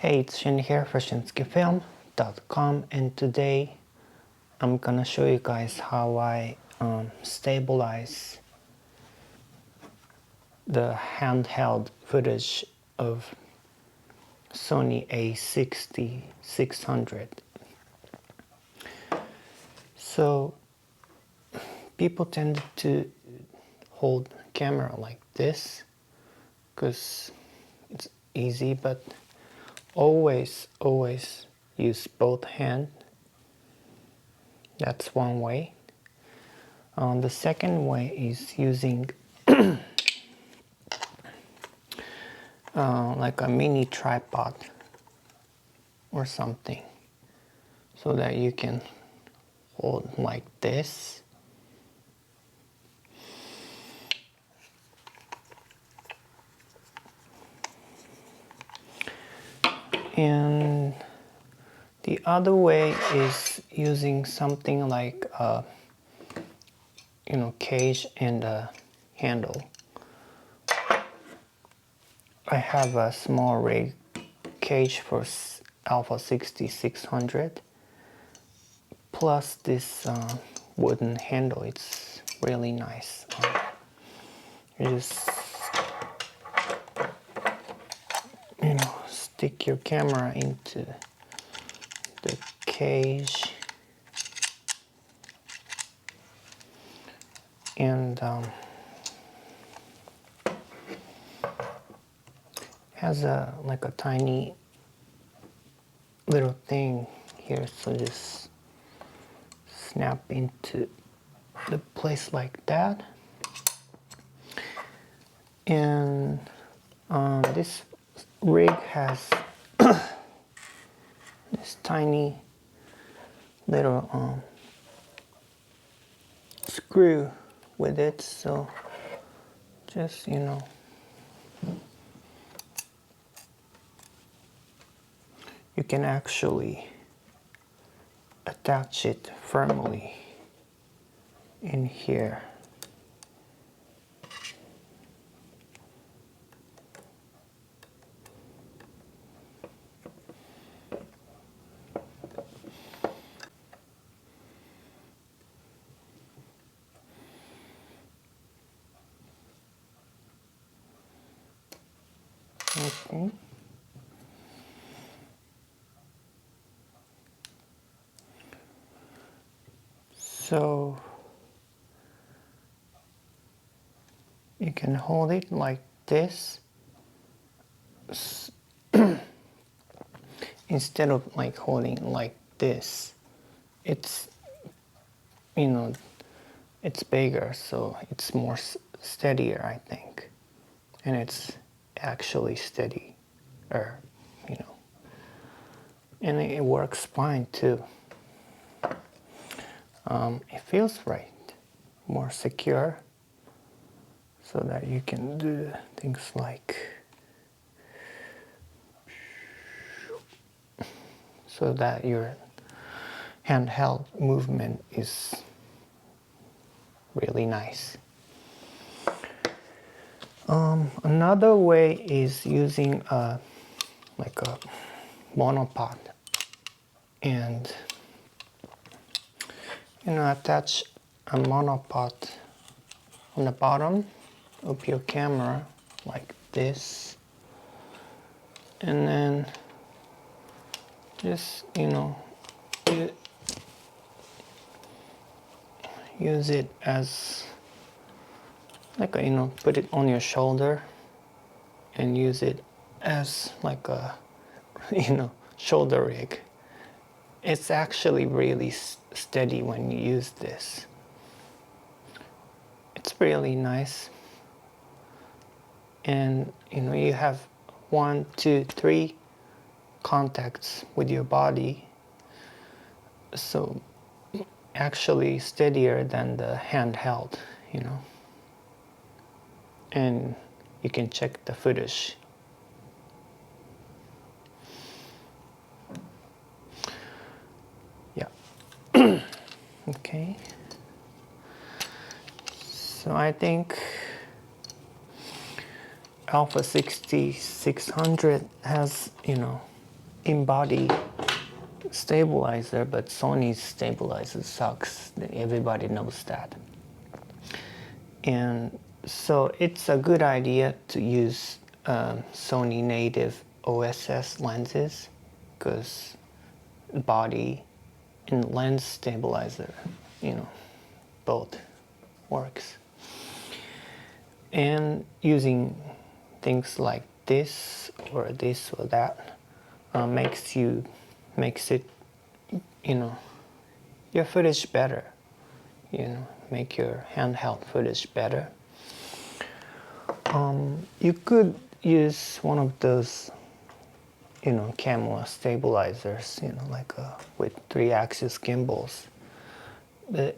Hey, it's Shun here for ShunsukeFilm.com, and today I'm gonna show you guys how I stabilize the handheld footage of Sony a6600. So people tend to hold camera like this because it's easy, but always use both hands. That's one way. The second way is using like a mini tripod or something, so that you can hold like this. And the other way is using something like a cage and a handle. I have a small rig cage for α6600 plus this wooden handle. It's really nice. You just stick your camera into the cage and has like a tiny little thing here, so just snap into the place like that. And this rig has this tiny little screw with it, so just you can actually attach it firmly in here. Okay. So you can hold it like this instead of like holding like this. It's it's bigger, so it's more steadier, I think, and it's actually steady, and it works fine too. It feels right, more secure, so that you can do things like so that your handheld movement is really nice. Another way is using like a monopod and attach a monopod on the bottom of your camera like this, and then just use it as like put it on your shoulder and use it as like a shoulder rig. It's actually really steady when you use this. It's really nice, and you have 1, 2, 3 contacts with your body, so actually steadier than the handheld, and you can check the footage. Yeah. Okay, so I think α6600 has in-body stabilizer, but Sony's stabilizer sucks. Everybody knows that. And so it's a good idea to use Sony native OSS lenses, because body and lens stabilizer, both works. And using things like this or that makes it, your footage better, make your handheld footage better. You could use one of those, camera stabilizers, with 3-axis gimbals. But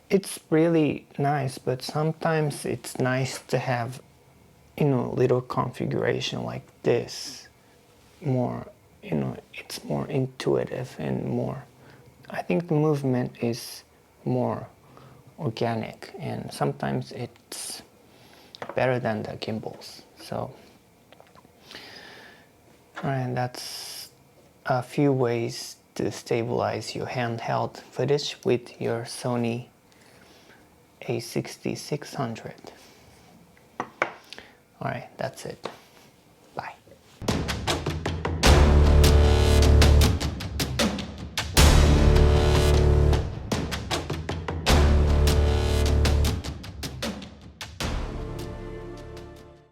it's really nice, but sometimes it's nice to have, little configuration like this. More, it's more intuitive and more, I think the movement is more organic, and sometimes it's better than the gimbals. So, alright, that's a few ways to stabilize your handheld footage with your Sony a6600. Alright, that's it.